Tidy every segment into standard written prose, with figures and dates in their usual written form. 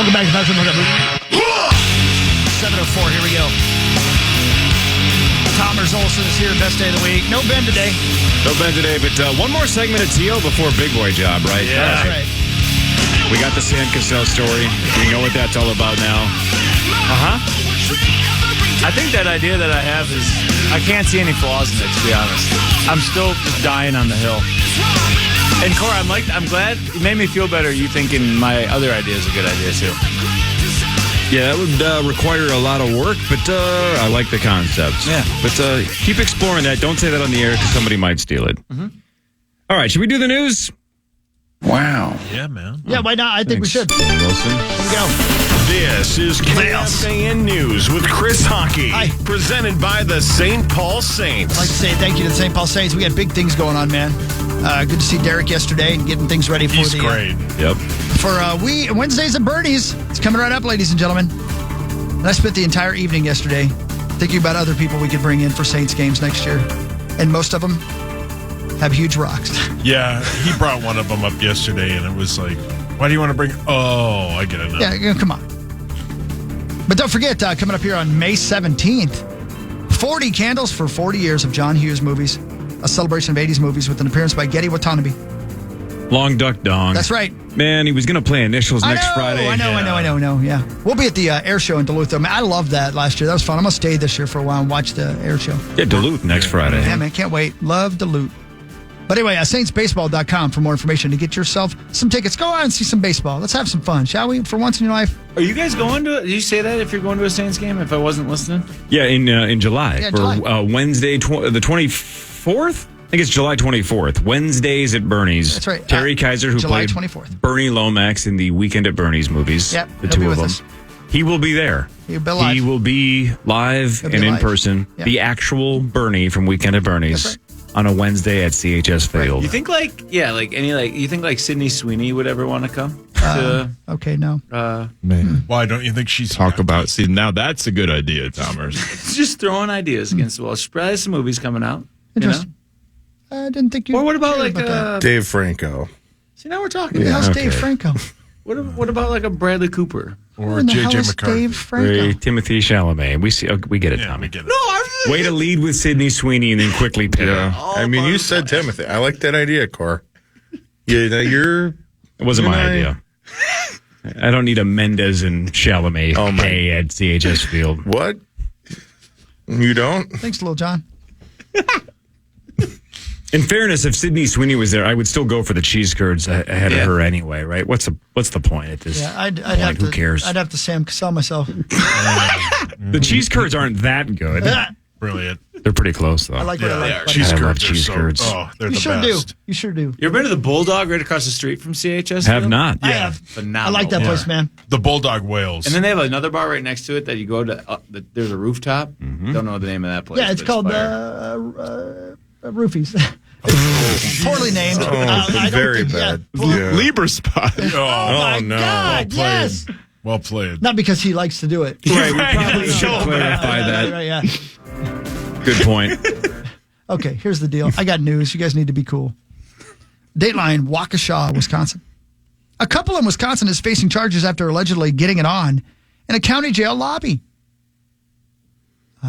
Welcome back to Patrick Montgomery. 7:04, here we go. Thomas Olson is here, best day of the week. No Ben today. No Ben today, but one more segment of T.O. before Big Boy Job, right? Yeah, that's right. We got the Sam Cassell story. We know what that's all about now. I think that idea that I have is, I can't see any flaws in it, to be honest. I'm still just dying on the hill. And Cora, I'm glad it made me feel better. You thinking my other idea is a good idea too. Yeah, that would require a lot of work, but I like the concept. Yeah. But keep exploring that. Don't say that on the air because somebody might steal it. Mm-hmm. All right, should we do the news? Wow. Yeah, man. Yeah, why not? I think we should. Wilson. Here we go. This is KFAN News with Chris Hockey. Hi. Presented by the St. Paul Saints. I'd like to say thank you to the St. Paul Saints. We got big things going on, man. Good to see Derek yesterday and getting things ready for He's great. Yep. For Wednesdays at Bernie's. It's coming right up, ladies and gentlemen. And I spent the entire evening yesterday thinking about other people we could bring in for Saints games next year. And most of them have huge rocks. Yeah, he brought one of them up yesterday, and it was like, why do you want to bring... Oh, I get it now. Yeah, come on. But don't forget, coming up here on May 17th, 40 candles for 40 years of John Hughes movies. A celebration of 80s movies with an appearance by Geddy Watanabe. Long Duck Dong. That's right. Man, he was going to play Initials next Friday. I know. Yeah. We'll be at the air show in Duluth, though. Man, I loved that last year. That was fun. I'm going to stay this year for a while and watch the air show. Yeah, Duluth next Friday. Yeah, man. Can't wait. Love Duluth. But anyway, saintsbaseball.com for more information to get yourself some tickets. Go out and see some baseball. Let's have some fun, shall we? For once in your life. Are you guys going to it? Did you say that if you're going to a Saints game, if I wasn't listening? Yeah, in July. Yeah, for July. Wednesday, the 24th? I think it's July 24th. Wednesdays at Bernie's. That's right. Terry Kaiser, who July played 24th. Bernie Lomax in the Weekend at Bernie's movies. Yep, the he'll two be of with them. us. He will be there. He'll be live. He will be live He'll be and in live. person. Yeah. The actual Bernie from Weekend at Bernie's. That's On a Wednesday at CHS Field. You think you think Sydney Sweeney would ever want to come? Okay, no. Man. Why don't you think she's... Talk about... See, now that's a good idea, Thomas. Just throwing ideas against the wall. She probably has some movies coming out. Interesting. I didn't think you... Or what about cared like that. Dave Franco. See, now we're talking. Who the hell's okay. Dave Franco? What about like a Bradley Cooper? Who Or in the hell J.J. is McCarthy. Dave Franco? Ray, Timothy Chalamet. We get it, Yeah, Tommy. we get it. No, I'm Way to lead with Sydney Sweeney and then quickly pivot. Yeah. I mean, you said Timothy. I like that idea, Cor. You're... It wasn't my idea. I don't need a Mendez and Chalamet day at CHS Field. What? You don't? Thanks, Lil John. In fairness, if Sydney Sweeney was there, I would still go for the cheese curds ahead of her anyway, right? What's the point at this Yeah, I'd point? have to. Who cares? I'd have to Sam Cassell myself. The cheese curds aren't that good. Brilliant. They're pretty close, though. I like what I like. Cheese I love curds are cheese so... curds. Oh, they're You the sure best. do. You sure do. You ever been to the Bulldog right across the street from CHS? Have Field? not. I have. Phenomenal. I like that bar. place, man. The Bulldog Whales. And then they have another bar right next to it that you go to. There's a rooftop. Don't know the name of that place. Yeah, it's but called fire. Roofies. Poorly named. I don't very think- bad. Yeah. Libra spot. Oh, my no. God, played. yes. Well played. Not because he likes to do it. Right, we probably should So clarify that. Right, yeah. Good point. Okay, here's the deal. I got news. You guys need to be cool. Dateline, Waukesha, Wisconsin. A couple in Wisconsin is facing charges after allegedly getting it on in a county jail lobby.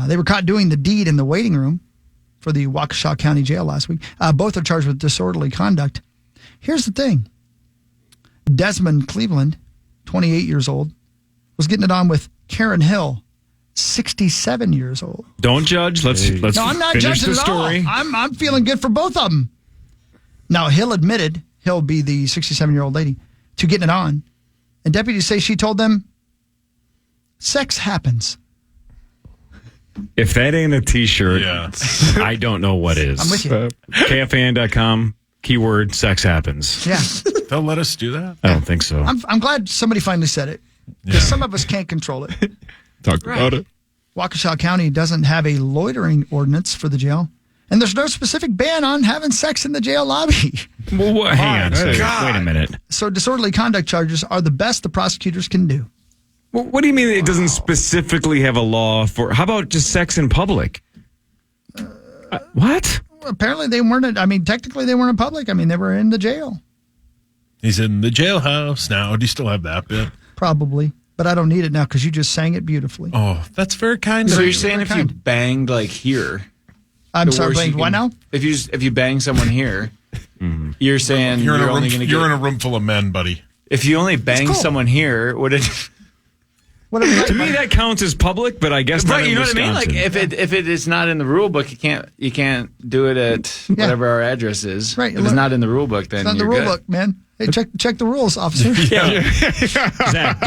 They were caught doing the deed in the waiting room for the Waukesha County Jail last week. Both are charged with disorderly conduct. Here's the thing. Desmond Cleveland, 28 years old, was getting it on with Karen Hill, 67 years old. Don't judge. Let's No, I'm not finish judging the at all. story. I'm feeling good for both of them. Now, Hill admitted, Hill be the 67-year-old lady, to getting it on. And deputies say she told them, sex happens. If that ain't a T-shirt, Yeah. I don't know what is. I'm with you. KFAN.com, keyword sex happens. Yeah. They'll let us do that? I don't think so. I'm glad somebody finally said it. Because some of us can't control it. Talk about it. Waukesha County doesn't have a loitering ordinance for the jail. And there's no specific ban on having sex in the jail lobby. Well, hang on a second. Wait a minute. So disorderly conduct charges are the best the prosecutors can do. Well, what do you mean it doesn't specifically have a law for... How about just sex in public? What? Apparently they weren't, technically they weren't in public. They were in the jail. He's in the jailhouse now. Do you still have that bit? Probably. But I don't need it now because you just sang it beautifully. Oh, that's very kind So of you're you. saying if you banged like here, I'm the sorry, worst Blaine. you What can- now? If you bang someone here, you're saying You're in a only room. going to You're get. in a room full of men, buddy. If you only bang cool. someone here, would it? Whatever. To me, that counts as public, but I guess not Right, in you know what I mean? Like Wisconsin. if it is not in the rule book, you can't do it at whatever our address is. Right, If it's not in the rule book, then It's not in the you're rule good. book, man. Hey, check the rules, officer. Zach,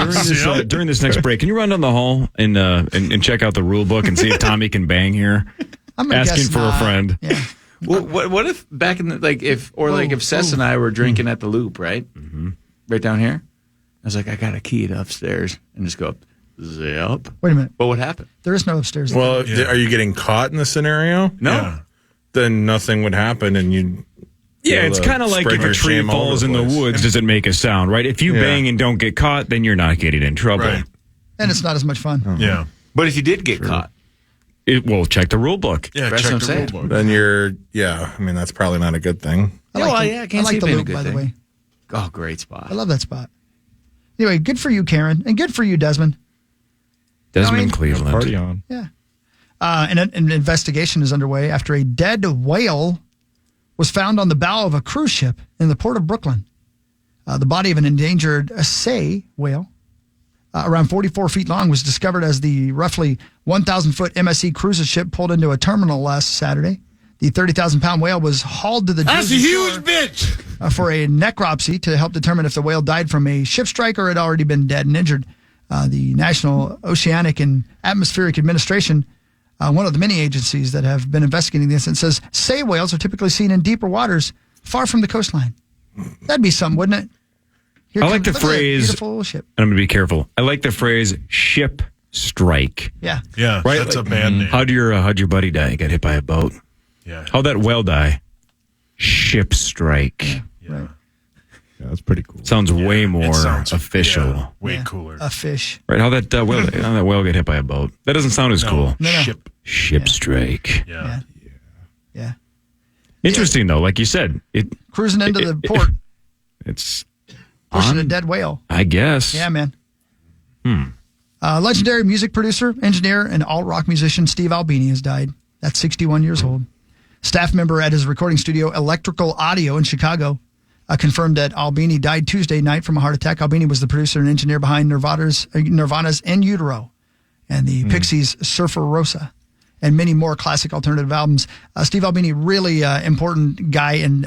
during this next break, can you run down the hall and check out the rule book and see if Tommy can bang here? I'm gonna Asking guess for a not. friend. Yeah. Well, what if back in the if Sess and I were drinking at the Loop, right, right down here, I was like, I got a key to upstairs, and just go up, zip. Wait a minute. What would happen? There is no upstairs. Well, are you getting caught in the scenario? No. Yeah. Then nothing would happen, and you'd. Yeah, it's kind of like spread if a your tree shame all over falls the in the place. woods, does it make a sound, right? If you Yeah. bang and don't get caught, then you're not getting in trouble. Right. and it's not as much fun. Yeah. But if you did get caught, Well, check the rule book. Yeah. That's check what the I'm rule saying. book. Then you're. Yeah, I mean that's probably not a good thing. I Yeah, well, the, yeah, I can't I see like it the being a loop, good by the thing. way. oh, great spot. I love that spot. Anyway, good for you, Karen, and good for you, Desmond. Desmond I mean, Cleveland. Party on. Yeah. And an investigation is underway after a dead whale was found on the bow of a cruise ship in the port of Brooklyn. The body of an endangered sei whale, around 44 feet long, was discovered as the roughly 1,000-foot MSC cruiser ship pulled into a terminal last Saturday. The 30,000-pound whale was hauled to the Jersey Shore bitch. for a necropsy to help determine if the whale died from a ship strike or had already been dead and injured. The National Oceanic and Atmospheric Administration, one of the many agencies that have been investigating this, and says sei whales are typically seen in deeper waters far from the coastline. That'd be something, wouldn't it? Here I like the look at that phrase- beautiful ship. And I'm going to be careful. I like the phrase ship strike. Yeah. Yeah. Right, That's like- a band name. How'd your buddy die? He got hit by a boat. Yeah. How'd that whale die? Ship strike. Right. Yeah, that's pretty cool. Sounds way It more sounds official. yeah, way Yeah. cooler. A fish. Right? How that whale get hit by a boat? That doesn't sound as cool. No. Ship. Ship strike. Yeah. Yeah. Interesting though, like you said, Cruising into the port, it's pushing a on, dead whale. I guess. Yeah, man. Legendary music producer, engineer, and alt-rock musician Steve Albini has died. That's 61 years old. Staff member at his recording studio, Electrical Audio in Chicago, confirmed that Albini died Tuesday night from a heart attack. Albini was the producer and engineer behind Nirvana's In Utero and the Pixies' Surfer Rosa and many more classic alternative albums. Steve Albini, really important guy in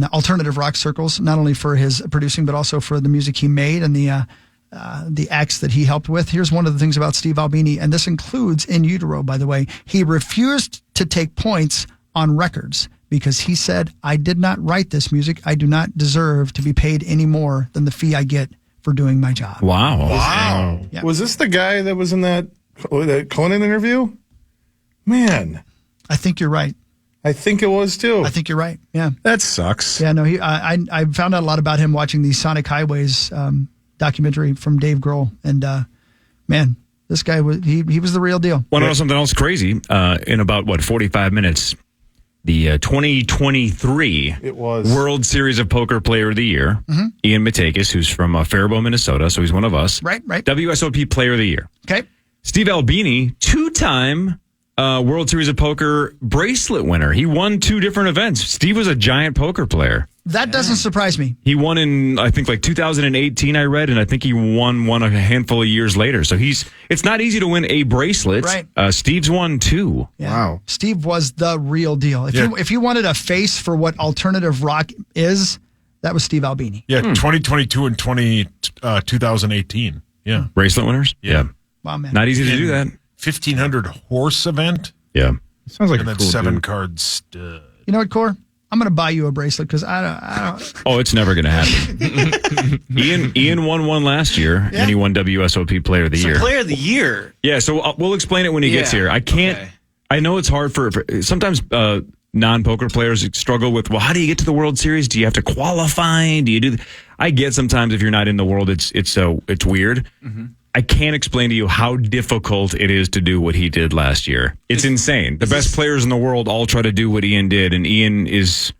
alternative rock circles, not only for his producing, but also for the music he made and the acts that he helped with. Here's one of the things about Steve Albini, and this includes In Utero, by the way. He refused to take points on records because he said, I did not write this music. I do not deserve to be paid any more than the fee I get for doing my job. Wow. Yeah. Was this the guy that was in that Conan interview? Man, I think you're right. I think it was too. I think you're right. Yeah. That sucks. Yeah, no, I found out a lot about him watching the Sonic Highways documentary from Dave Grohl. And man, this guy was he was the real deal. Want to know something else crazy? In about 45 minutes, the 2023 It was. World Series of Poker Player of the Year, Ian Matakis, who's from Faribault, Minnesota, so he's one of us. Right. WSOP Player of the Year. Okay. Steve Albini, two-time World Series of Poker bracelet winner. He won 2 different events. Steve was a giant poker player. That doesn't surprise me. He won in, I think, 2018, I read, and I think he won one a handful of years later. So it's not easy to win a bracelet. Right. Steve's won 2. Yeah. Wow. Steve was the real deal. If you wanted a face for what alternative rock is, that was Steve Albini. Yeah. 2022 and 2018. Yeah. Bracelet winners? Yeah. Wow, man. Not easy to do that. 1,500 horse event. Yeah. Sounds like And a then cool 7 dude. card stud. You know what, Core? I'm going to buy you a bracelet because I don't. Oh, it's never going to happen. Ian won one last year, and he won WSOP Player of the Year. Player of the Year. Yeah, so we'll explain it when he gets Yeah, here. I can't. okay. I know it's hard for sometimes non-poker players struggle with. Well, how do you get to the World Series? Do you have to qualify? Do you do? I get sometimes if you're not in the world, it's weird. Mm-hmm. I can't explain to you how difficult it is to do what he did last year. It's insane. The best players in the world all try to do what Ian did, and Ian is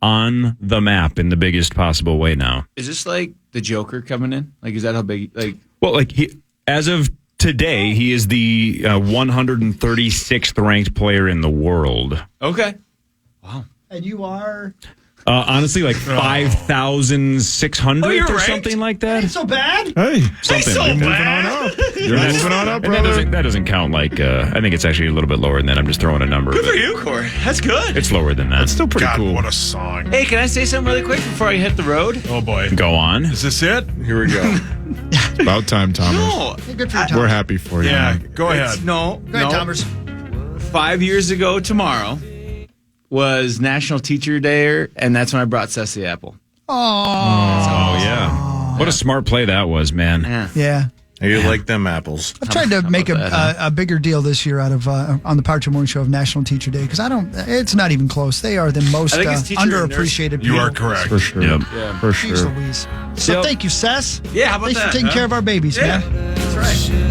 on the map in the biggest possible way now. Is this like the Joker coming in? Like, is that how big? Like, Well, like as of today, he is the 136th ranked player in the world. okay. And you are? Honestly, like 5,600 you're or ranked? something like that. Ain't so bad. Hey, Something like that. you're moving on up, And that brother. doesn't count like, I think it's actually a little bit lower than that. I'm just throwing a number. Good but for you, Corey. That's good. It's lower than that. That's still pretty God, cool. what a song. Hey, can I say something really quick before I hit the road? Oh, boy. Go on. Is this it? Here we go. It's about time, Thomas. No. Hey, good for you, Tom. We're happy for you. Yeah, man. go ahead. No. Go ahead, no. Thomas. 5 years ago tomorrow was National Teacher Day, and that's when I brought Ceci the apple. Oh, yeah. What a smart play that was, man. Yeah. Yeah. You like them apples. I've tried to make about that, a bigger deal this year out of on the Power Trip Morning Show of National Teacher Day because it's not even close. They are the most I think it's teacher and underappreciated people. You are correct. For sure. Yep. For Jeez sure. Louise. So Yep. thank you, Sess. Yeah, how about Thanks that? for taking care of our babies, Yeah, man. that's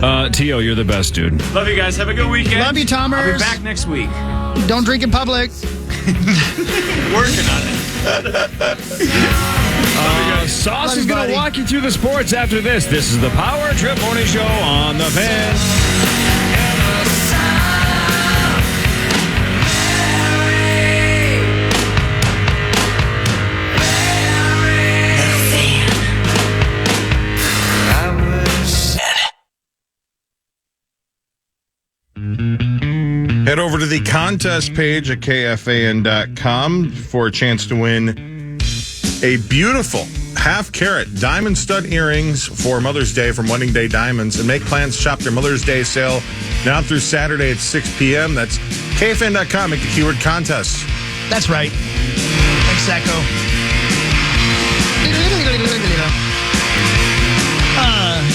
right. T.O., you're the best, dude. Love you guys. Have a good weekend. Love you, Tomers. I'll be back next week. Don't drink in public. Working on it. Sauce Love is you, going buddy. to walk you through the sports after this. This is the Power Trip Morning Show on the Fan. Head over to the contest page at KFAN.com for a chance to win a beautiful half-carat diamond stud earrings for Mother's Day from Wedding Day Diamonds. And make plans to shop their Mother's Day sale now through Saturday at 6 p.m. That's KFAN.com. Make the keyword contest. That's right. Thanks, Sacco.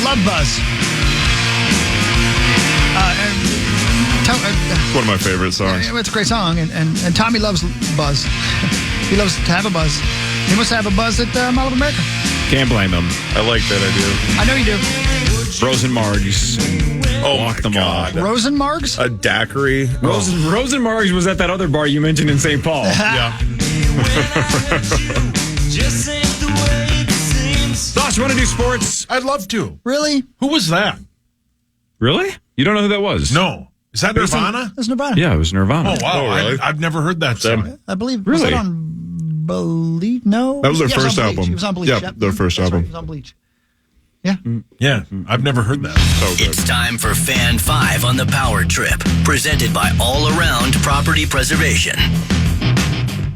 Love Buzz. It's one of my favorite songs. It's a great song, and Tommy loves Buzz. He loves to have a buzz. He must have a buzz at Mall of America. Can't blame them. I like that idea. I know you do. Rosenmargs. Oh, Walk my them God. Rosenmargs? A daiquiri. Rosenmargs was at that other bar you mentioned in St. Paul. Yeah. Sauce, you want to do sports? I'd love to. Really? Who was that? Really? You don't know who that was? No. Is that Nirvana? That's Nirvana. Yeah, it was Nirvana. Oh, wow. Oh, really? I've never heard that song. I believe. Really? Was that on Bleach? No. That was their Yeah, it first on Bleach. album. It was on Bleach. Yeah, Yep. their first That's right, album. It was on Bleach. Yeah. Yeah, I've never heard that. So good. It's time for Fan 5 on the Power Trip, presented by All Around Property Preservation.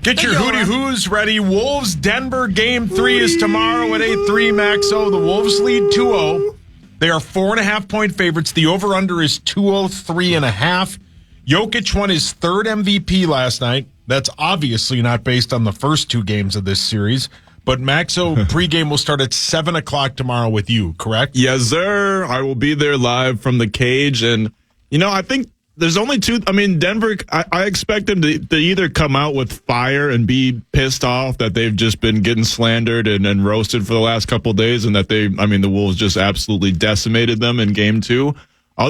Get your Hey, Hootie Yola. Hoos ready. Wolves Denver game 3 is tomorrow at 8:3 Maxo. The Wolves lead 2-0. They are 4.5-point favorites. The over-under is 203.5. Jokic won his third MVP last night. That's obviously not based on the first two games of this series. But Maxo pregame will start at 7 o'clock tomorrow with you, correct? Yes, sir. I will be there live from the cage. And, I think there's only two. I mean, Denver, I expect them to either come out with fire and be pissed off that they've just been getting slandered and roasted for the last couple of days and that the Wolves just absolutely decimated them in game 2.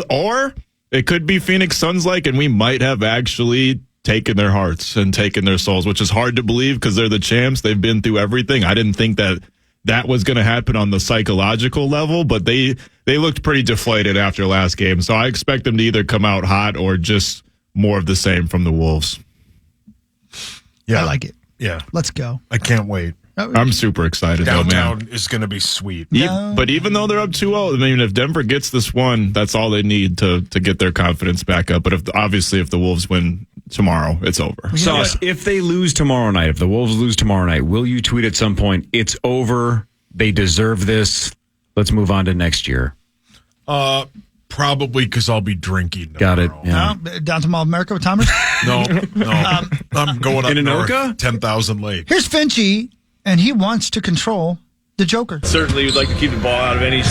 Or it could be Phoenix Suns-like, and we might have actually taken their hearts and taken their souls, which is hard to believe because they're the champs. They've been through everything. I didn't think that was going to happen on the psychological level, but they looked pretty deflated after last game. So I expect them to either come out hot or just more of the same from the Wolves. Yeah. I like it. Yeah. Let's go. I can't wait. I'm super excited, though, man. Downtown is going to be sweet. But even though they're up 2-0, if Denver gets this one, that's all they need to get their confidence back up. But if the Wolves win tomorrow, it's over. Sauce, if they lose tomorrow night, if the Wolves lose tomorrow night, will you tweet at some point, it's over, they deserve this, let's move on to next year? Probably because I'll be drinking Got it. tomorrow. Yeah. Down to Mall of America with Thomas. No. I'm going up In north, Anoka? 10,000 late. Here's Finchy, and he wants to control the Joker. Certainly, you'd like to keep the ball out of any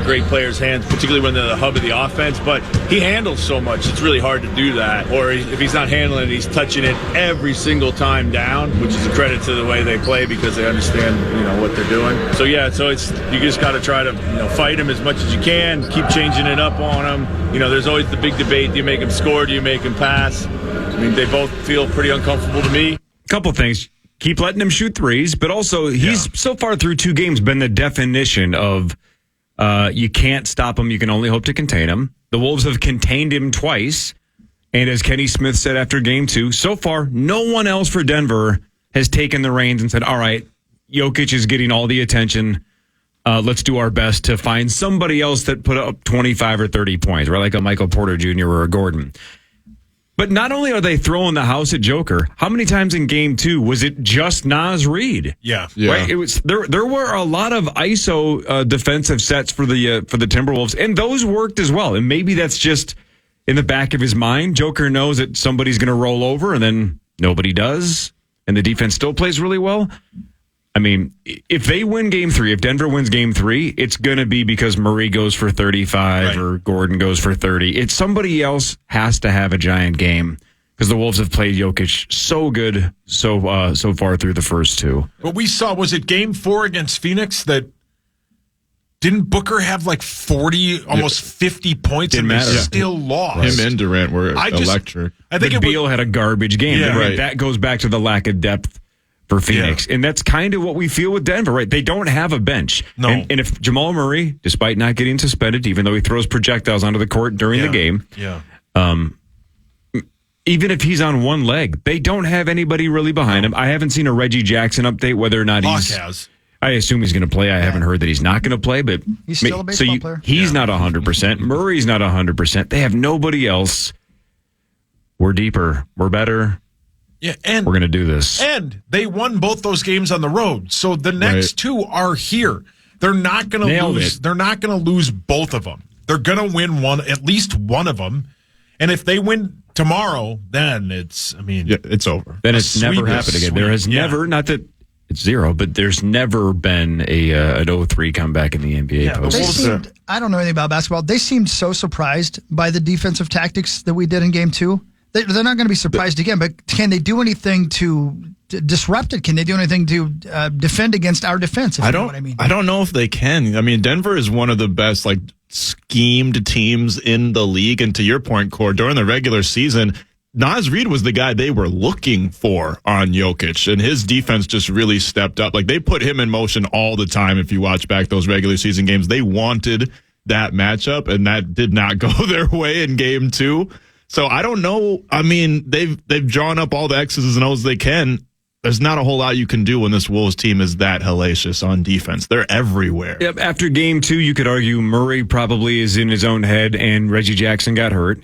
great player's hands, particularly when they're the hub of the offense. But he handles so much; it's really hard to do that. Or if he's not handling it, he's touching it every single time down, which is a credit to the way they play because they understand, what they're doing. So it's you just got to try to fight him as much as you can, keep changing it up on him. There's always the big debate: do you make him score? Do you make him pass? They both feel pretty uncomfortable to me. Couple things. keep letting him shoot threes, but also he's so far through 2 games been the definition of you can't stop him. You can only hope to contain him. The Wolves have contained him twice. And as Kenny Smith said after game 2, so far, no one else for Denver has taken the reins and said, all right, Jokic is getting all the attention. Let's do our best to find somebody else that put up 25 or 30 points, right? Like a Michael Porter Jr. or a Gordon. But not only are they throwing the house at Joker, how many times in game 2 was it just Naz Reid? Yeah. Right? It was there were a lot of ISO defensive sets for the Timberwolves, and those worked as well. And maybe that's just in the back of his mind. Joker knows that somebody's going to roll over, and then nobody does, and the defense still plays really well. I mean, if they win game 3, if Denver wins game 3, it's going to be because Murray goes for 35 or Gordon goes for 30. It's somebody else has to have a giant game because the Wolves have played Jokic so good so far through the first 2. What we saw, was it game 4 against Phoenix that didn't Booker have like 40, almost 50 points and they still lost? Him and Durant were electric. I think Beal had a garbage game. Yeah, right. That goes back to the lack of depth for Phoenix. And that's kind of what we feel with Denver, right? They don't have a bench. No. And if Jamal Murray, despite not getting suspended, even though he throws projectiles onto the court during the game, even if he's on one leg, they don't have anybody really behind him. I haven't seen a Reggie Jackson update, whether or not has. I assume he's going to play. I haven't heard that he's not going to play, but he's still a baseball player. He's not 100%. Murray's not 100%. They have nobody else. We're deeper. We're better. Yeah, and we're going to do this. And they won both those games on the road. So the next 2 are here. They're not going to lose. They're not going to lose both of them. They're going to win at least one of them. And if they win tomorrow, then it's over. Then it's never happened again. There has never, not that it's 0, but there's never been an 0-3 comeback in the NBA post. I don't know anything about basketball. They seemed so surprised by the defensive tactics that we did in game 2. They're not going to be surprised again, but can they do anything to disrupt it? Can they do anything to defend against our defense? If you know what I mean. I don't know if they can. I mean, Denver is one of the best schemed teams in the league. And to your point, Core, during the regular season, Naz Reid was the guy they were looking for on Jokic, and his defense just really stepped up. Like, they put him in motion all the time. If you watch back those regular season games, they wanted that matchup, and that did not go their way in game 2. So I don't know. I mean, they've drawn up all the X's and O's they can. There's not a whole lot you can do when this Wolves team is that hellacious on defense. They're everywhere. Yep. After game 2, you could argue Murray probably is in his own head, and Reggie Jackson got hurt.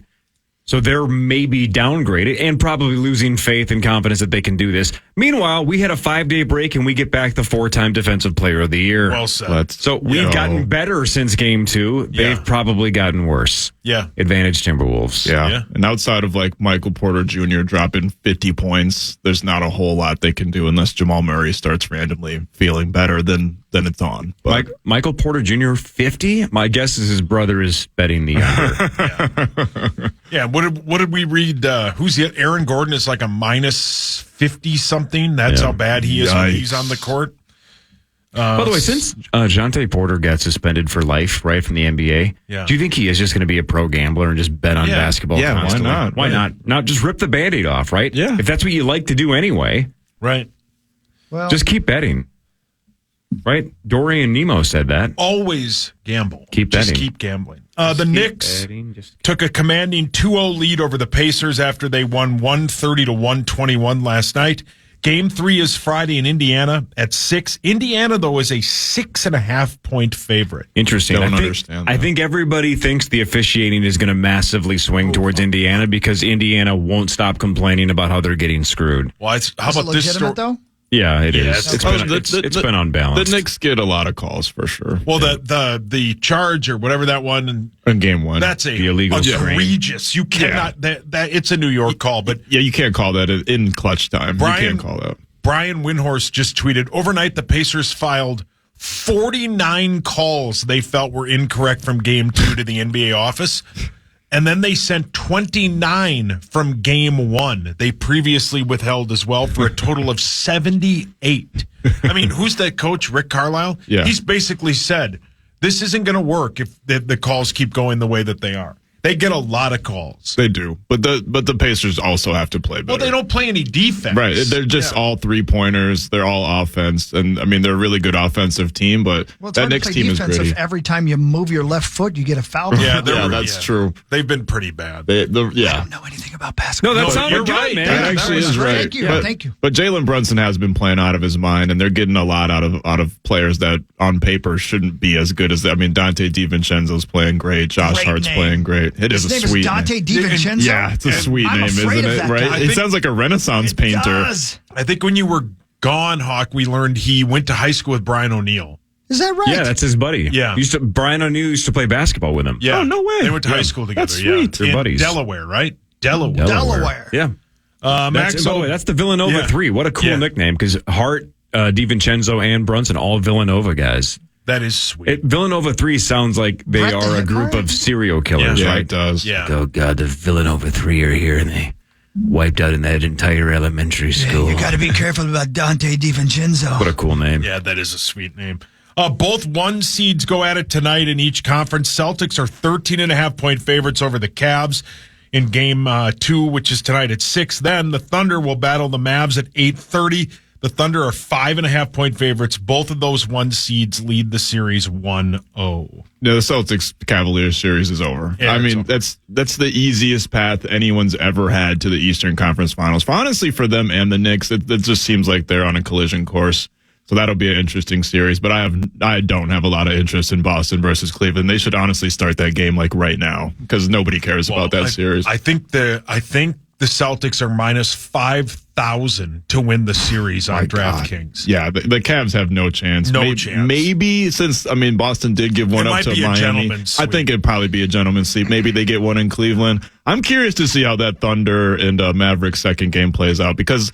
So they're maybe downgraded and probably losing faith and confidence that they can do this. Meanwhile, we had a 5-day break and we get back the 4-time Defensive Player of the Year. Well said. So we've gotten better since game 2. They've probably gotten worse. Yeah. Advantage Timberwolves. Yeah. And outside of Michael Porter Jr. dropping 50 points, there's not a whole lot they can do unless Jamal Murray starts randomly feeling better than it's on. But Michael Porter Jr. 50? My guess is his brother is betting the under. Yeah. What did we read? Who's it? Aaron Gordon is like a minus 50 something. That's how bad he is when he's on the court. By the way, since Jonte Porter got suspended for life, right, from the NBA, do you think he is just going to be a pro gambler and just bet on basketball constantly? Why not? Why not? Not just rip the Band-Aid off, right? Yeah. If that's what you like to do anyway. Right. Well, just keep betting. Right? Dorian Nemo said that. Always gamble. Keep betting. Just keep gambling. The Knicks took a commanding 2-0 lead over the Pacers after they won 130-121 last night. Game 3 is Friday in Indiana at 6. Indiana, though, is a 6.5-point favorite. Interesting. I think everybody thinks the officiating is going to massively swing towards Indiana because Indiana won't stop complaining about how they're getting screwed. Well, how about this story? Though? Yeah, it is. It's been unbalanced. The Knicks get a lot of calls for sure. Well, the charge or whatever that one in game 1, that's the illegal egregious. You cannot. That it's a New York call, but you can't call that in clutch time. You can't call that. Brian Windhorst just tweeted overnight the Pacers filed 49 calls they felt were incorrect from game 2 to the NBA office. And then they sent 29 from game 1. They previously withheld as well for a total of 78. I mean, who's that coach, Rick Carlisle? Yeah. He's basically said, this isn't going to work if the calls keep going the way that they are. They get a lot of calls. They do, but the Pacers also have to play better. Well, they don't play any defense. Right, they're just all 3-pointers. They're all offense, and I mean they're a really good offensive team. But that Knicks team is gritty. If every time you move your left foot, you get a foul. Yeah, that's true. They've been pretty bad. I don't know anything about basketball. No, that sounded you're good, right. man. That actually is right. Thank you. But Jalen Brunson has been playing out of his mind, and they're getting a lot out of players that on paper shouldn't be as good as that. I mean, Dante DiVincenzo's playing great. Josh Hart's playing great. It is a His name sweet is Dante name. DiVincenzo. Yeah, it's a sweet I'm name, afraid isn't of it? that Right? guy. He sounds like a Renaissance painter. Does. I think when you were gone, Hawk, we learned he went to high school with Brian O'Neill. Is that right? Yeah, that's his buddy. Yeah. Brian O'Neill used to play basketball with him. Yeah. Oh, no way. They went to high school together. That's sweet. They're In buddies. Delaware, right? Delaware. Delaware. Yeah. Max, By the way, that's the Villanova 3. What a cool nickname, because Hart, DiVincenzo, and Brunson, all Villanova guys. that is sweet. Villanova 3 sounds like they Brett are a group of serial killers, Yeah, right? it does. Yeah. Oh, God, the Villanova 3 are here, and they wiped out in that entire elementary school. You got to be careful about Dante DiVincenzo. What a cool name. Yeah, that is a sweet name. Both 1 seeds go at it tonight in each conference. Celtics are 13.5-point favorites over the Cavs in game 2, which is tonight at 6. Then the Thunder will battle the Mavs at 8:30. The Thunder are 5.5-point favorites. Both of those 1 seeds lead the series 1-0. No, the Celtics Cavaliers series is over. Yeah, I mean, over. that's the easiest path anyone's ever had to the Eastern Conference Finals. Honestly, for them and the Knicks, it just seems like they're on a collision course. So that'll be an interesting series. But I don't have a lot of interest in Boston versus Cleveland. They should honestly start that game like right now because nobody cares about that series. I think the Celtics are minus 5,000 to win the series on DraftKings. Yeah, the Cavs have no chance. No chance. Maybe since Boston did give one It up might to be a Miami. gentleman's I sweep. think it'd probably be a gentleman's sweep. Maybe they get one in Cleveland. I'm curious to see how that Thunder and Mavericks second game plays out because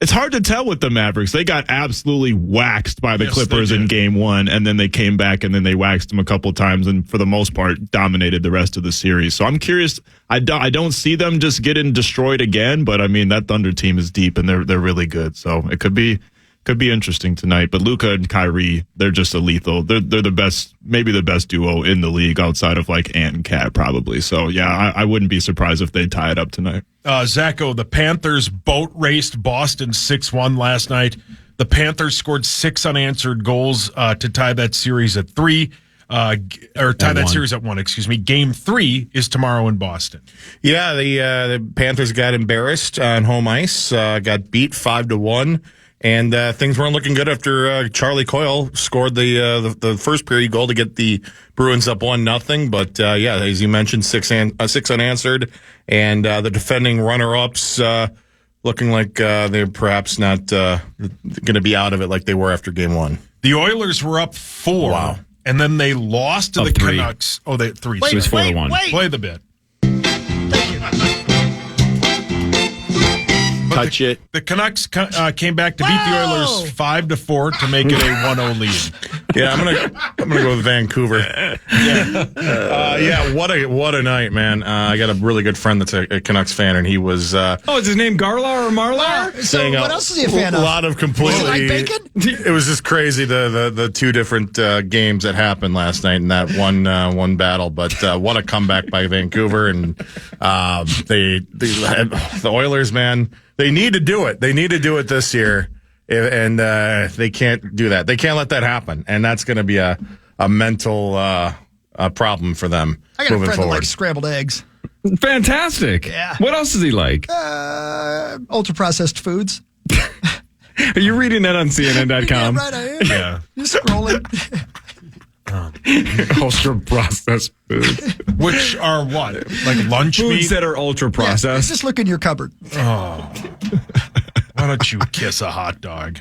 it's hard to tell with the Mavericks. They got absolutely waxed by the Clippers in game 1, and then they came back and then they waxed them a couple times and for the most part dominated the rest of the series. So I'm curious. I don't see them just getting destroyed again, but I mean that Thunder team is deep and they're really good. So it could be interesting tonight. But Luka and Kyrie, they're just a lethal. They're the best, maybe the best duo in the league outside of like Ant and Cat probably. So yeah, I wouldn't be surprised if they tie it up tonight. Zacho, the Panthers boat raced Boston 6-1 last night. The Panthers scored 6 unanswered goals to tie that series at 3. Or tie that series at 1, excuse me. Game 3 is tomorrow in Boston. Yeah, the Panthers got embarrassed on home ice, got beat 5-1, and things weren't looking good after Charlie Coyle scored the first period goal to get the Bruins up 1-0. But yeah, as you mentioned, 6 unanswered, and the defending runner-ups looking like they're perhaps not going to be out of it like they were after game 1. The Oilers were up 4. Wow. And then they lost to the 3. Canucks. Oh, they 3. It was 4-1. Play the bit. Touch it. The Canucks came back to beat the Oilers 5-4 to make it a 1-0 lead. Yeah, I'm gonna go with Vancouver. Yeah, what a night, man. I got a really good friend that's a Canucks fan, and he was Is his name Garlar or Marlar? So saying what else is he a fan of? A lot of completely. Was it like bacon? It was just crazy the 2 different games that happened last night in that one battle. But what a comeback by Vancouver, and the Oilers, man. They need to do it. They need to do it this year, and they can't do that. They can't let that happen, and that's going to be a mental problem for them I got a moving friend that forward. likes scrambled eggs. Fantastic. Yeah. What else does he like? Ultra processed foods. Are you reading that on CNN.com? Yeah, right, I am. Yeah. Just scrolling. Ultra processed foods. Which are what? Like lunch Foods meat? that are ultra Yeah, processed. just look in your cupboard. Why don't you kiss a hot dog?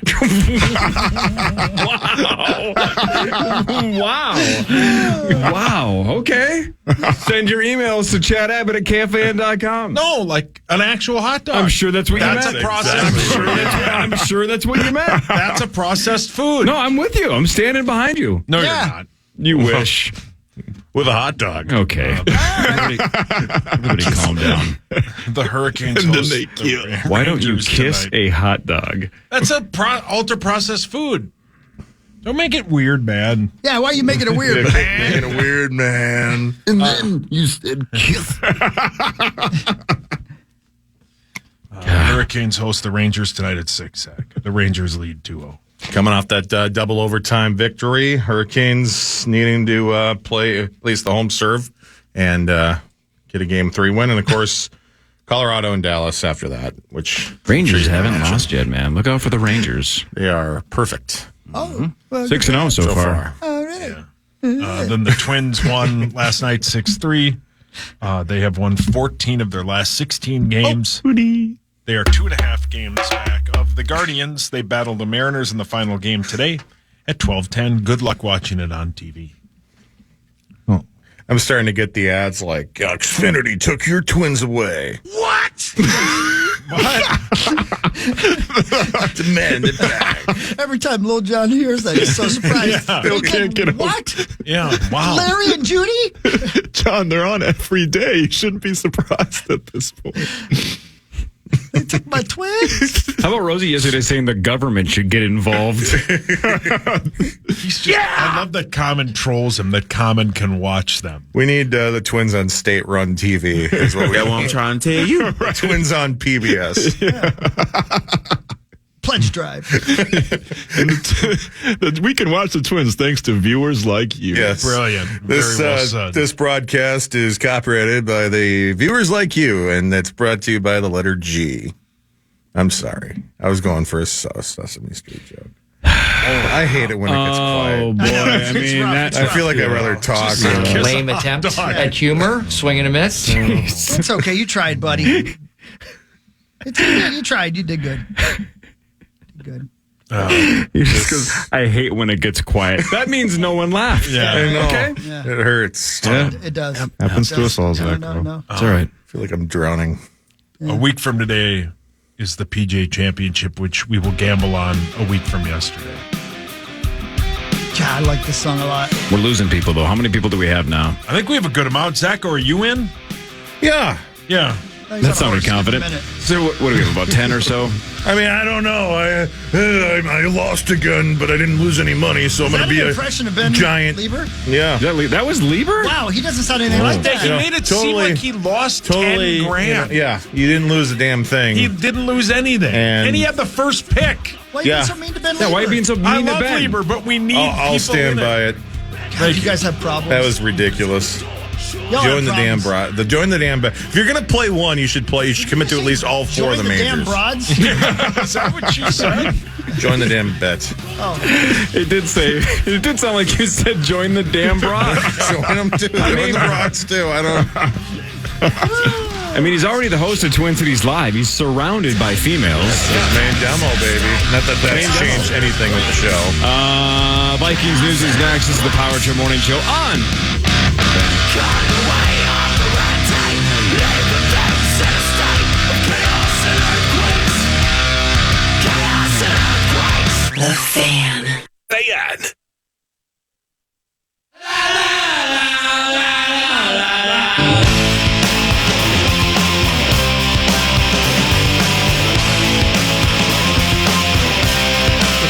Wow. Okay. Send your emails to chadabbott@KFAN.com. No, like an actual hot dog. I'm sure that's what That's you meant. a processed I'm sure that's what you meant. That's a processed food. No, I'm with you. I'm standing behind you. No, Yeah. you're not. You wish. With a hot dog. Okay. Everybody calm down. The Hurricanes And then host they the kill. Why don't you Rangers kiss tonight. a hot dog? That's a ultra processed food. Don't make it weird, man. Yeah, why are you making it weird? Making it weird, man. And then you said kiss. Hurricanes host the Rangers tonight at 6. The Rangers lead 2-0. Coming off that double overtime victory, Hurricanes needing to play at least the home serve and get a Game 3 win. And, of course, Colorado and Dallas after that, which Rangers haven't lost yet, man. Look out for the Rangers. They are perfect. Oh, well, 6-0 so far. Oh, really? Yeah. Then the Twins won last night 6-3. They have won 14 of their last 16 games. They are 2.5 games back of the Guardians. They battle the Mariners in the final game today at 12:10. Good luck watching it on TV. I'm starting to get the ads like, Xfinity took your Twins away. What? Demand it back. Every time Lil John hears that, he's so surprised. Still can't get over. What? Yeah, wow. Larry and Judy? John, they're on every day. You shouldn't be surprised at this point. They took my twins? How about Rosie yesterday saying the government should get involved? He's just, I love that Common trolls him, that Common can watch them. We need the Twins on state-run TV. Is what I'm trying to tell you. Twins on PBS. Pledge Drive. We can watch the Twins thanks to viewers like you. Yes. Brilliant. This, Very well said. This broadcast is copyrighted by the viewers like you, and it's brought to you by the letter G. I'm sorry. I was going for a Sesame Street joke. I hate it when it gets quiet. Oh, boy. I mean, that's... I feel like I'd rather talk. Lame attempt at humor, swing and a miss. It's okay. You tried, buddy. You tried. You did good. Good. Because I hate when it gets quiet. That means no one laughed. Yeah. I know. Okay. Yeah. It hurts. It does. Happens to us all, No, Zach. no. It's all right. I feel like I'm drowning. A week from today is the PGA Championship, which we will gamble on a week from yesterday. God, I like this song a lot. We're losing people, though. How many people do we have now? I think we have a good amount. Zach, are you in? Yeah. Yeah. That sounded confident. So what do we have, about 10 or so? I mean, I don't know. I lost again, but I didn't lose any money, so I'm going to be an a impression of Ben giant. Lieber? Yeah. That was Lieber? Wow, he doesn't sound anything like that. He made it seem like he lost 10 grand. Yeah, you didn't lose a damn thing. He didn't lose anything. And he had the first pick. Why are you being so mean to Ben Lieber? Yeah, why are you being so mean I to love Ben? Lieber, but we need I'll people stand in by it. God, you guys have problems. That was ridiculous. Y'all Join the have damn problems. join the damn. If you're gonna play one, you should commit to at least all four Join of the majors. damn broads? Is that what you said? Join the damn bet. It did sound like you said join the damn broad. Join them too. Join the broads too. I don't. I mean, he's already the host of Twin Cities Live. He's surrounded by females. Main demo, baby. Not that that's changed anything with the show. Vikings news is next. This is the Power Trip Morning Show on. The Fan. If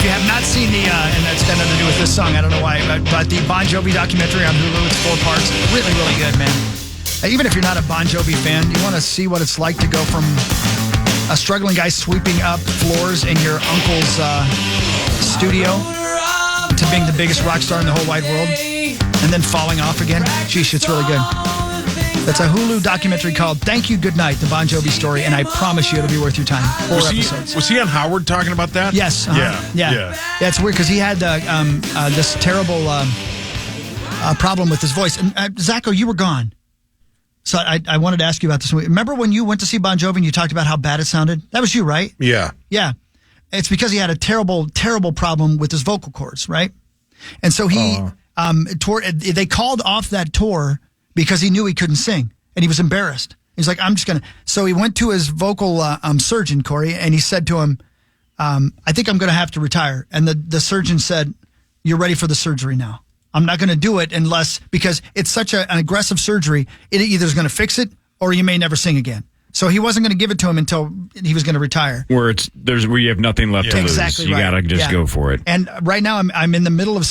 you have not seen the, and that's got nothing to do with this song, I don't know why, but the Bon Jovi documentary on Hulu, it's 4 parts. Really, really good, man. Even if you're not a Bon Jovi fan, you want to see what it's like to go from a struggling guy sweeping up floors in your uncle's studio to being the biggest rock star in the whole wide world and then falling off again. Sheesh, it's really good. That's a Hulu documentary called Thank You, Good Night, the Bon Jovi story, and I promise you it'll be worth your time. 4 episodes. Was he on Howard talking about that? Yes. Yeah. It's weird because he had this terrible problem with his voice. And Zacho, you were gone. So I wanted to ask you about this. Remember when you went to see Bon Jovi and you talked about how bad it sounded? That was you, right? Yeah. Yeah. It's because he had a terrible, terrible problem with his vocal cords, right? And so he they called off that tour because he knew he couldn't sing and he was embarrassed. He's like, I'm just going to. So he went to his vocal surgeon, Corey, and he said to him, I think I'm going to have to retire. And the surgeon said, you're ready for the surgery now. I'm not going to do it unless, because it's such an aggressive surgery, it either is going to fix it or you may never sing again. So he wasn't going to give it to him until he was going to retire. Where you have nothing left to lose. Exactly You right. gotta just Yeah. go for it. And right now I'm in the middle of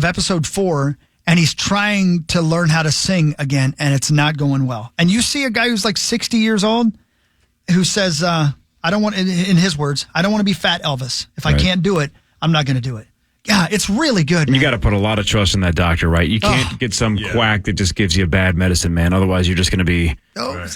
episode 4, and he's trying to learn how to sing again, and it's not going well. And you see a guy who's like 60 years old who says, I don't want, in his words, I don't want to be Fat Elvis. If I can't do it, I'm not going to do it. Yeah, it's really good. And you got to put a lot of trust in that doctor, right? You can't get some quack that just gives you bad medicine, man. Otherwise, you're just going to be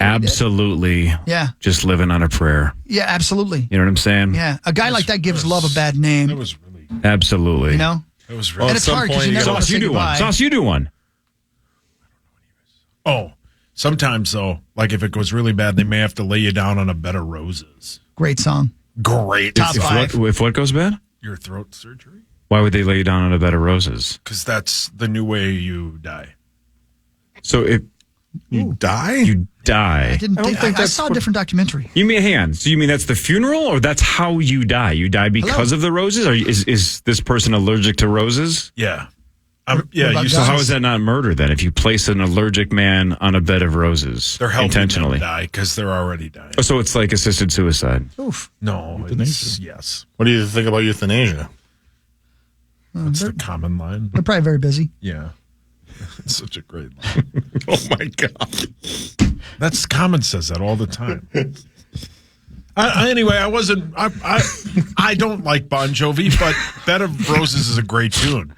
absolutely just living on a prayer. Yeah, absolutely. You know what I'm saying? Yeah, a guy like that gives love a bad name. That was really, Absolutely. You know? that was really. And it's hard because you never want to Sauce, say you do goodbye. one. Sauce, you do one. Oh, sometimes though, like if it goes really bad, they may have to lay you down on a bed of roses. Great song. Great. Top five. If what goes bad? Your throat surgery? Why would they lay you down on a bed of roses? Because that's the new way you die. So if You die? you die, I didn't think I saw a different documentary. you mean hang on? So you mean that's the funeral, or that's how you die? You die because of the roses, or is this person allergic to roses? Yeah. about You guns? So how is that not murder then? If you place an allergic man on a bed of roses They're helping intentionally, them die because they're already dying. Oh, so it's like assisted suicide. Oof. No, it's, yes. What do you think about euthanasia? That's the common line. They're probably very busy. Yeah. It's such a great line. Oh my God. That's Common says that all the time. Anyway, I don't like Bon Jovi, but Bed of Roses is a great tune.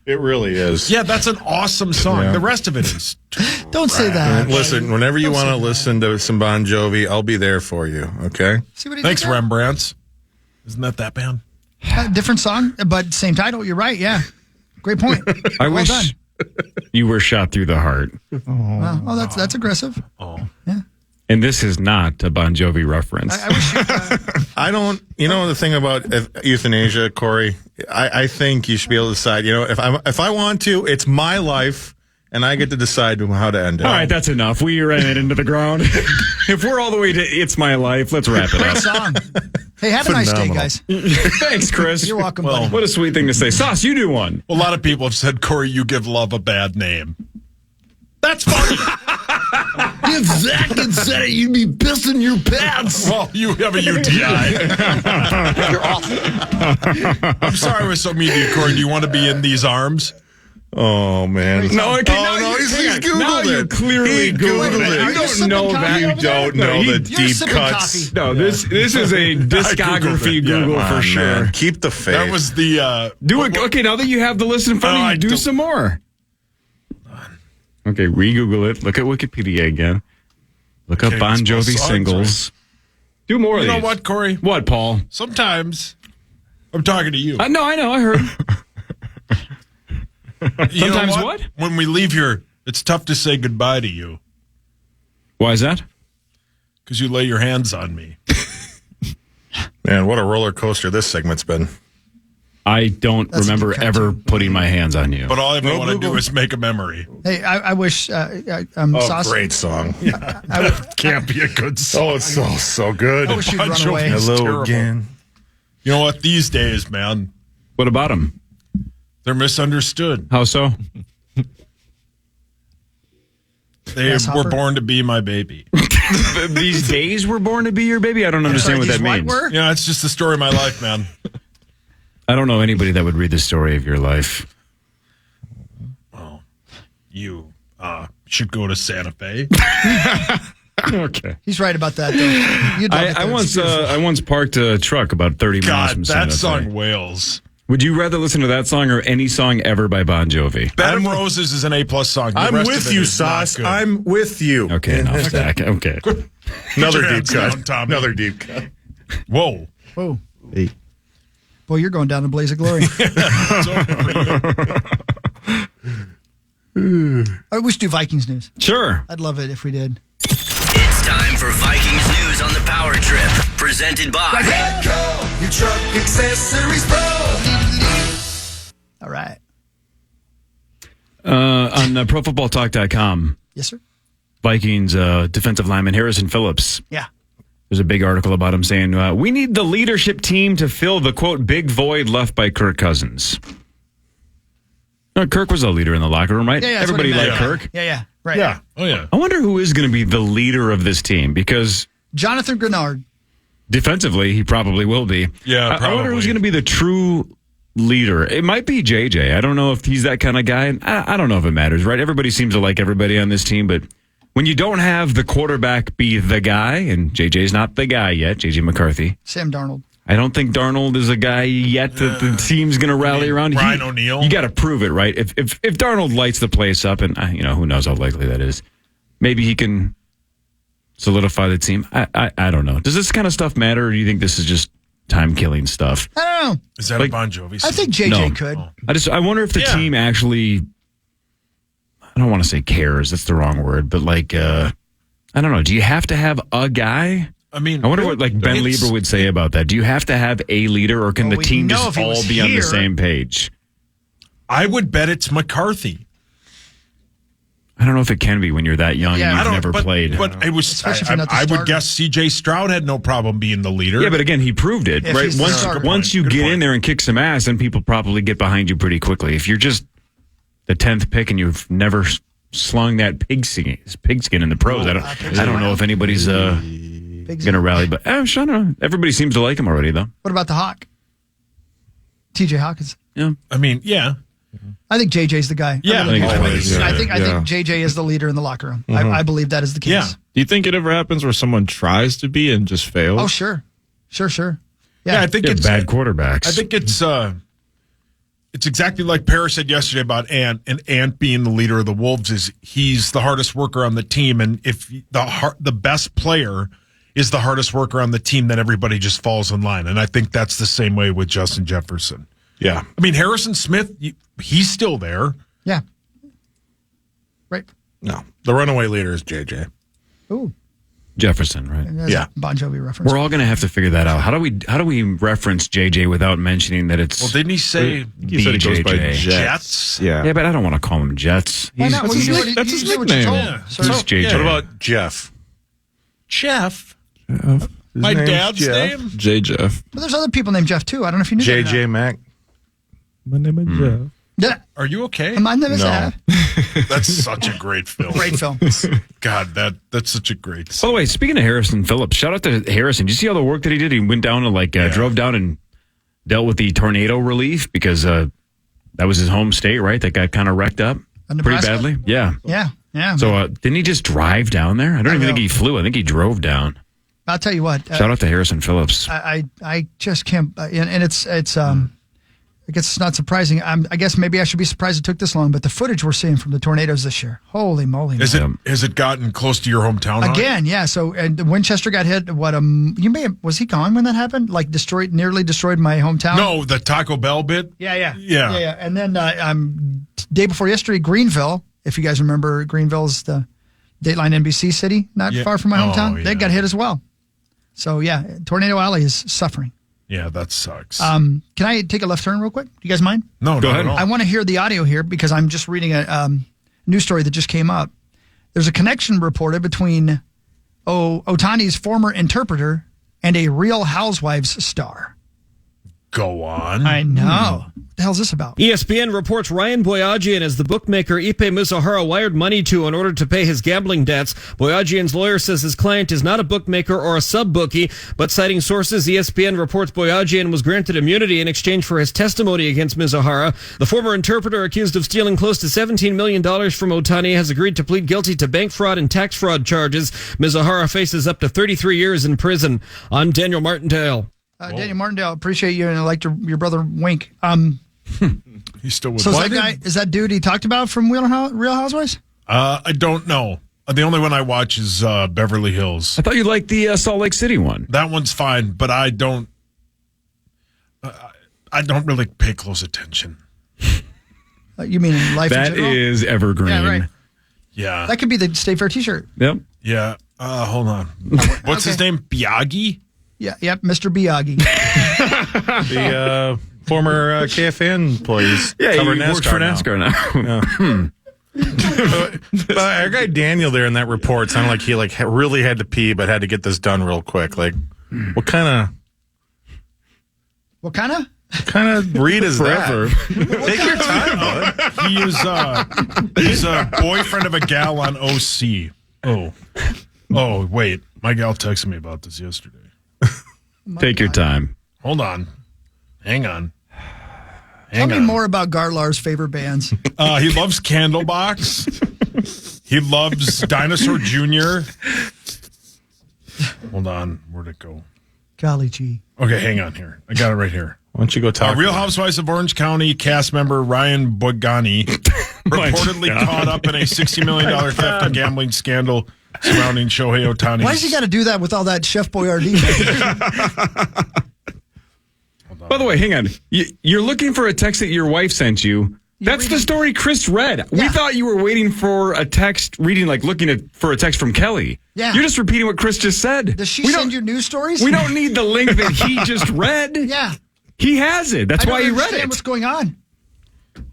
It really is. Yeah, that's an awesome song. Yeah. The rest of it is. Don't say that. Listen, whenever you want to listen to some Bon Jovi, I'll be there for you, okay? See what he Thanks, did there? Rembrandts. Isn't that band? Different song, but same title. You're right. Yeah. Great point. I well wish done. you were shot through the heart. Wow. Oh, that's aggressive. Oh. Yeah. And this is not a Bon Jovi reference. I wish I don't, the thing about euthanasia, Corey, I think you should be able to decide, if I want to, it's my life and I get to decide how to end it. All right, that's enough. We ran it into the ground. If we're all the way to It's My Life, let's wrap it great up. song. Hey, have a nice day, guys. Thanks, Chris. You're welcome, buddy. What a sweet thing to say. Sauce, you do one. A lot of people have said, Corey, you give love a bad name. That's funny. If Zach had said it, you'd be pissing your pants. Well, you have a UTI. You're awful. I'm sorry I was so mean to you, Corey. Do you want to be in these arms? Oh, man. No, okay, he's Googled now it. you clearly He Googled it. Are You don't sipping know coffee that. over You don't know No, the You're deep sipping cuts. coffee. No, this is a discography Googled it. Google Come for on, sure. man. Keep the faith. That was the... Do it. Okay, now that you have the list in front Oh, of I you, do don't- some more. Okay, re-Google it. Look at Wikipedia again. Look up Okay, Bon these both Jovi songs, singles. Do more of You these. know what, Corey? What, Paul? Sometimes I'm talking to you. No, I know. I heard. You know sometimes what? When we leave here, it's tough to say goodbye to you Why is that? because you lay your hands on me. Man, what a roller coaster this segment's been. I don't That's remember a good ever cartoon. putting my hands on you. But all I ever want to Google. do is make a memory. Hey, I wish Sauce. Great song. Can't be a good song. Oh, it's so good. I wish you'd Bon run Jovi away. is Hello terrible. again. You know what? These days, man, What about him? they're misunderstood. How so? They Grasshopper? were born to be my baby. These days were born to be your baby? I don't understand what These that what means. were? You know, it's just the story of my life, man. I don't know anybody that would read the story of your life. You should go to Santa Fe. Okay. He's right about that, though. You'd love it I there. It's I once parked a truck about 30 miles from God, Santa that Fe. song wails. Would you rather listen to that song or any song ever by Bon Jovi? Bed of Roses is an A+ song. The I'm rest with of it you, is not Sauce. good. I'm with you. Okay, enough, Zach. Okay. Another your deep hands cut. down, Tommy. Another deep cut. Whoa. Whoa. Boy, you're going down in a blaze of glory. It's over for you. I wish do Vikings news. Sure. I'd love it if we did. It's time for Vikings news on the Power Trip, presented by Your truck accessories pro. All right. On ProFootballTalk.com, Yes, sir. Vikings defensive lineman Harrison Phillips. Yeah. There's a big article about him saying, we need the leadership team to fill the, quote, big void left by Kirk Cousins. Kirk was a leader in the locker room, right? Yeah, that's Everybody what he liked meant. Kirk. Yeah. Right. Yeah. Oh, yeah. I wonder who is going to be the leader of this team because Jonathan Grenard. defensively, he probably will be. Yeah, I wonder who's probably. going to be the true leader. It might be JJ. I don't know if he's that kind of guy. I don't know if it matters, right? Everybody seems to like everybody on this team, but when you don't have the quarterback be the guy, and JJ's not the guy yet, JJ McCarthy. Sam Darnold. I don't think Darnold is a guy yet that the team's going to rally around. Brian O'Neill. You got to prove it, right? If Darnold lights the place up, and who knows how likely that is, maybe he can solidify the team. I don't know. Does this kind of stuff matter, or do you think this is just time-killing stuff? I don't know. Is that a Bon Jovi song? I think JJ could. I wonder if the team actually, I don't want to say cares, that's the wrong word, but I don't know. Do you have to have a guy? I mean, I wonder what Ben Lieber would say about that. Do you have to have a leader, or can the team just all be on the same page? I would bet it's McCarthy. I don't know if it can be when you're that young and you've never played. But it was. I would guess C.J. Stroud had no problem being the leader. Yeah, but again, he proved it, right? Once you get in there and kick some ass, then people probably get behind you pretty quickly. If you're just the 10th pick and you've never slung that pigskin in the pros, I don't know if anybody's going to rally. But I don't know. Everybody seems to like him already, though. What about the Hawk? TJ Hawkins. Yeah. I mean, yeah. I think JJ's the guy. Yeah. I think JJ is the leader in the locker room. Mm-hmm. I believe that is the case. Yeah. Do you think it ever happens where someone tries to be and just fails? Oh, sure. Sure. Yeah, I think it's bad quarterbacks. I think it's exactly like Paris said yesterday about Ant, and Ant being the leader of the Wolves is he's the hardest worker on the team, and if the best player is the hardest worker on the team, then everybody just falls in line. And I think that's the same way with Justin Jefferson. Yeah. I mean, Harrison Smith, he's still there. Yeah. Right. No. The runaway leader is JJ. Ooh. Jefferson, right? That's a Bon Jovi reference. We're all going to have to figure that out. How do we reference JJ without mentioning that it's? Well, didn't he say he said it goes by Jets? Yeah, but I don't want to call him Jets. Why not? That's his nickname. Who's JJ? What about Jeff? Jeff. My dad's name? J. Jeff. But there's other people named Jeff, too. I don't know if you knew that. JJ Mack. My name is Jeff. Yeah. Are you okay? My name is No. Jeff. That's such a great film. Great film. God, that's such a great By the way, speaking of Harrison Phillips, shout out to Harrison. Did you see all the work that he did? He went down and drove down and dealt with the tornado relief because that was his home state, right? That got kind of wrecked up pretty badly. Yeah. Yeah. So didn't he just drive down there? I don't even think he flew. I think he drove down. I'll tell you what. Shout out to Harrison Phillips. I just can't. And it's I guess it's not surprising. I guess maybe I should be surprised it took this long, but the footage we're seeing from the tornadoes this year, holy moly! Has it gotten close to your hometown again? Yeah. So and Winchester got hit. Was he gone when that happened? Like nearly destroyed my hometown. No, the Taco Bell bit. Yeah. And then day before yesterday, Greenville. If you guys remember, Greenville's the Dateline NBC city, not far from my hometown. They got hit as well. So yeah, Tornado Alley is suffering. Yeah, that sucks. Can I take a left turn real quick? You guys mind? No, go ahead. I want to hear the audio here because I'm just reading a news story that just came up. There's a connection reported between Otani's former interpreter and a Real Housewives star. Go on. I know. What the hell's this about? ESPN reports Ryan Boyajian as the bookmaker Ipe Mizuhara wired money to in order to pay his gambling debts. Boyajian's lawyer says his client is not a bookmaker or a sub-bookie, but citing sources, ESPN reports Boyajian was granted immunity in exchange for his testimony against Mizuhara. The former interpreter accused of stealing close to $17 million from Otani has agreed to plead guilty to bank fraud and tax fraud charges. Mizuhara faces up to 33 years in prison. I'm Daniel Martindale. Daniel Martindale, appreciate you, and I liked your brother Wink. He's still with So is that dude he talked about from Real Housewives? I don't know. The only one I watch is Beverly Hills. I thought you liked the Salt Lake City one. That one's fine, but I don't really pay close attention. You mean in life in That general? is evergreen. Yeah, right. Yeah. That could be the State Fair T-shirt. Yep. Yeah. Hold on. What's his name? Biagi? Yep, Mr. Biagi. The former KFAN employees. Yeah, he cover works for NASCAR now. But our guy Daniel there in that report sounded like he really had to pee, but had to get this done real quick. Like, what kind of? What kind of? kind of breed is Forever. that? Take your time, bud. He's a boyfriend of a gal on OC. Oh, wait. My gal texted me about this yesterday. Take your time. Hold on. Hang on. Tell me more about Garlar's favorite bands. He loves Candlebox. He loves Dinosaur Jr. Hold on. Where'd it go? Golly gee. Okay, hang on here. I got it right here. Why don't you go talk? Real Housewives of Orange County cast member Ryan Bogani reportedly caught up in a $60 million theft and gambling scandal surrounding Shohei Ohtani. Why does he got to do that with all that Chef Boyardee? By the way, hang on. You're looking for a text that your wife sent you. That's the story Chris read. Yeah. We thought you were waiting for a text, looking for a text from Kelly. Yeah. You're just repeating what Chris just said. Does she send you news stories? We don't need the link that he just read. Yeah. He has it. That's why he read it. What's going on?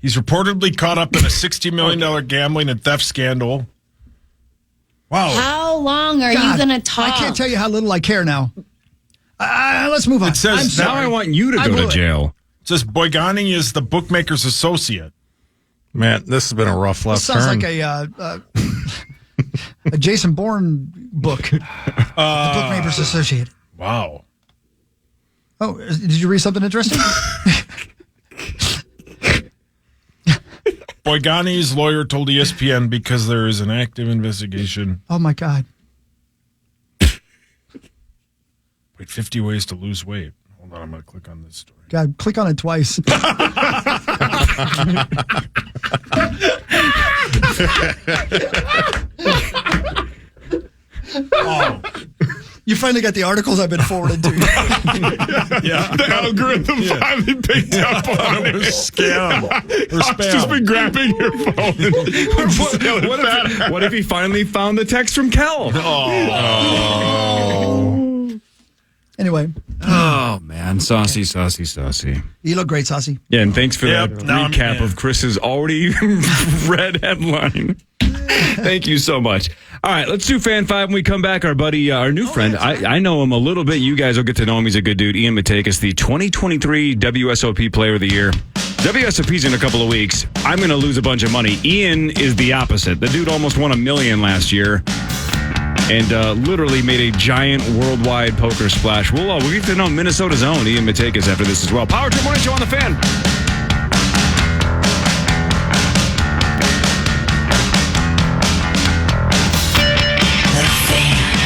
He's reportedly caught up in a $60 million gambling and theft scandal. Wow. How long are you going to talk? I can't tell you how little I care now. Let's move on. It says now I want you to go to jail. It says Boigani is the bookmaker's associate. Man, this has been a rough left turn. Sounds like a Jason Bourne book. The Bookmakers Associated. Wow. Oh, did you read something interesting? Boigani's lawyer told ESPN because there is an active investigation. Oh, my God. Wait, 50 ways to lose weight. Hold on, I'm going to click on this story. God, click on it twice. Oh. You finally got the articles I've been forwarded to. Yeah, the algorithm finally picked up on it. It was scam or I've just been grabbing your phone. What if he finally found the text from Kel? Anyway. Oh, man. Saucy, saucy, saucy. You look great, Saucy. Yeah, and thanks for that recap of Chris's already read headline. Thank you so much. All right, let's do Fan 5 when we come back. Our buddy, our new friend, I know him a little bit. You guys will get to know him. He's a good dude. Ian Matekas, the 2023 WSOP Player of the Year. WSOP's in a couple of weeks. I'm going to lose a bunch of money. Ian is the opposite. The dude almost won $1 million last year and literally made a giant worldwide poker splash. We'll get to know Minnesota's own Ian Matekas after this as well. Power Trip Morning Show on the Fan.